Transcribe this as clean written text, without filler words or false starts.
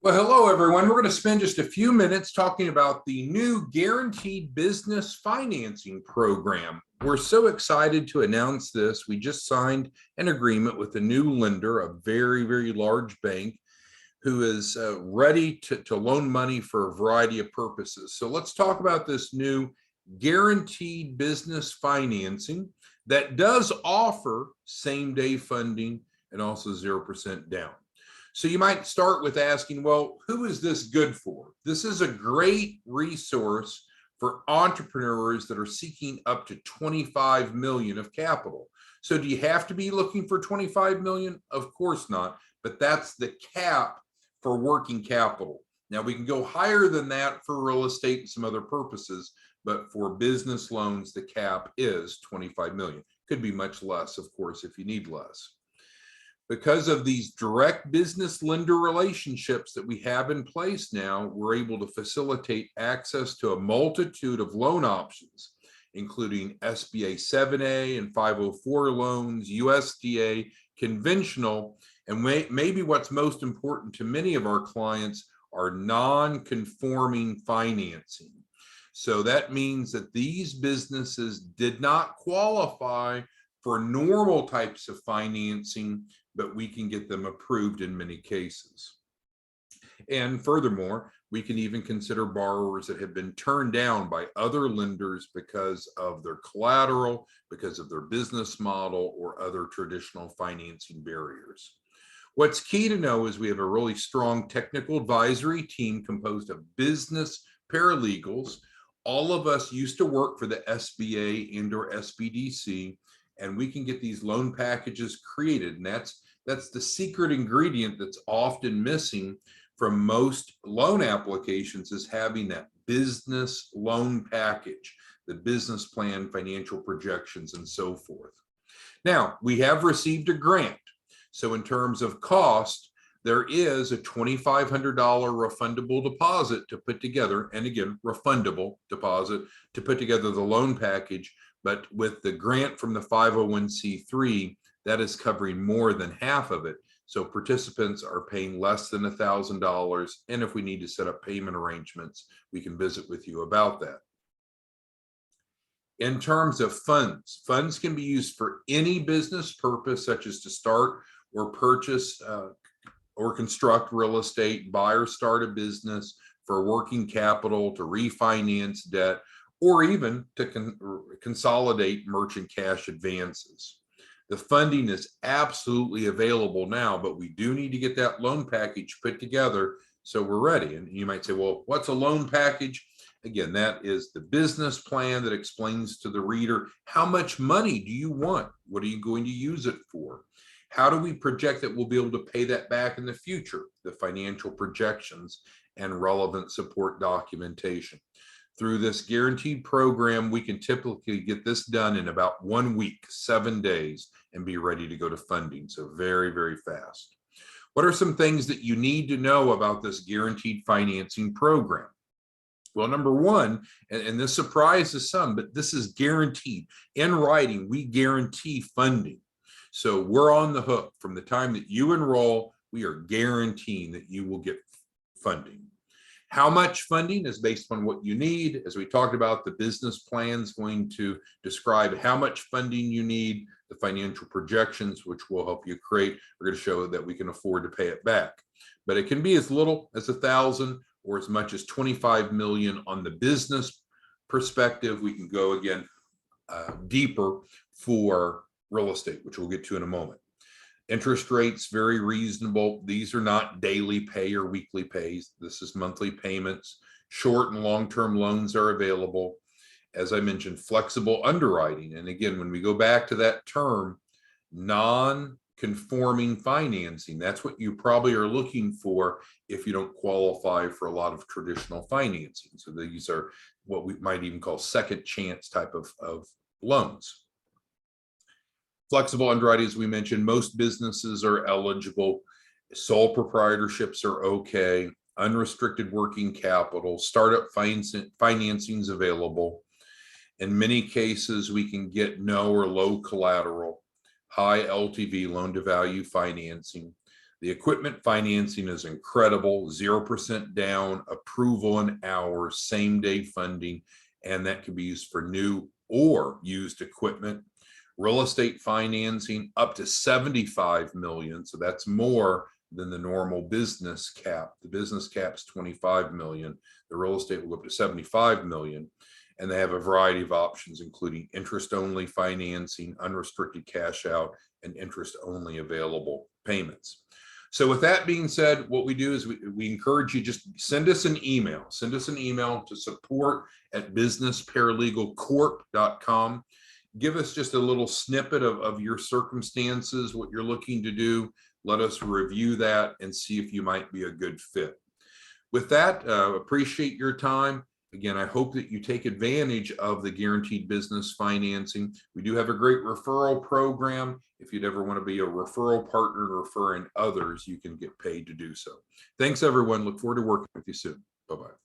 Well, hello, everyone. We're going to spend just a few minutes talking about the new Guaranteed Business Financing Program. We're so excited to announce this. We just signed an agreement with a new lender, a very, very large bank, who is ready to loan money for a variety of purposes. So let's talk about this new Guaranteed Business Financing that does offer same-day funding and also 0% down. So you might start with asking, well, who is this good for? This is a great resource for entrepreneurs that are seeking up to 25 million of capital. So do you have to be looking for 25 million? Of course not, but that's the cap for working capital. Now we can go higher than that for real estate and some other purposes, but for business loans, the cap is 25 million. Could be much less, of course, if you need less. Because of these direct business lender relationships that we have in place now, we're able to facilitate access to a multitude of loan options, including SBA 7A and 504 loans, USDA, conventional, and maybe what's most important to many of our clients are non-conforming financing. So that means that these businesses did not qualify for normal types of financing, but we can get them approved in many cases. And furthermore, we can even consider borrowers that have been turned down by other lenders because of their collateral, because of their business model, or other traditional financing barriers. What's key to know is we have a really strong technical advisory team composed of business paralegals. All of us used to work for the SBA and/or SBDC, and we can get these loan packages created. And that's the secret ingredient that's often missing from most loan applications, is having that business loan package, the business plan, financial projections, and so forth. Now, we have received a grant. So in terms of cost, there is a $2,500 refundable deposit to put together, and again, refundable deposit to put together the loan package. But with the grant from the 501c3, that is covering more than half of it. So participants are paying less than $1,000. And if we need to set up payment arrangements, we can visit with you about that. In terms of funds, funds can be used for any business purpose, such as to start or purchase or construct real estate, buy or start a business, for working capital, to refinance debt, or even to consolidate merchant cash advances. The funding is absolutely available now, but we do need to get that loan package put together so we're ready. And you might say, well, what's a loan package? Again, that is the business plan that explains to the reader, how much money do you want? What are you going to use it for? How do we project that we'll be able to pay that back in the future? The financial projections and relevant support documentation. Through this guaranteed program, we can typically get this done in about 1 week, 7 days, and be ready to go to funding. So very, very fast. What are some things that you need to know about this guaranteed financing program? Well, number one, and this surprises some, but this is guaranteed. In writing, we guarantee funding. So we're on the hook from the time that you enroll. We are guaranteeing that you will get funding. How much funding is based on what you need. As we talked about, the business plan is going to describe how much funding you need. The financial projections, which will help you create, are going to show that we can afford to pay it back. But it can be as little as 1,000 or as much as 25 million on the business perspective. We can go again deeper for real estate, which we'll get to in a moment. Interest rates, very reasonable. These are not daily pay or weekly pays. This is monthly payments. Short and long-term loans are available. As I mentioned, flexible underwriting. And again, when we go back to that term, non-conforming financing, that's what you probably are looking for if you don't qualify for a lot of traditional financing. So these are what we might even call second chance type of loans. Flexible underwriting, as we mentioned, most businesses are eligible. Sole proprietorships are okay. Unrestricted working capital, startup financing is available. In many cases, we can get no or low collateral, high LTV, loan to value financing. The equipment financing is incredible, 0% down, approval in hours, same day funding, and that can be used for new or used equipment. Real estate financing up to 75 million. So that's more than the normal business cap. The business cap is 25 million. The real estate will go up to 75 million. And they have a variety of options, including interest-only financing, unrestricted cash out, and interest-only available payments. So with that being said, what we do is we encourage you, just send us an email. Send us an email to support@businessparalegalcorp.com. Give us just a little snippet of your circumstances, what you're looking to do. Let us review that and see if you might be a good fit. With that, appreciate your time. Again, I hope that you take advantage of the guaranteed business financing. We do have a great referral program. If you'd ever want to be a referral partner referring others, you can get paid to do so. Thanks, everyone. Look forward to working with you soon. Bye-bye.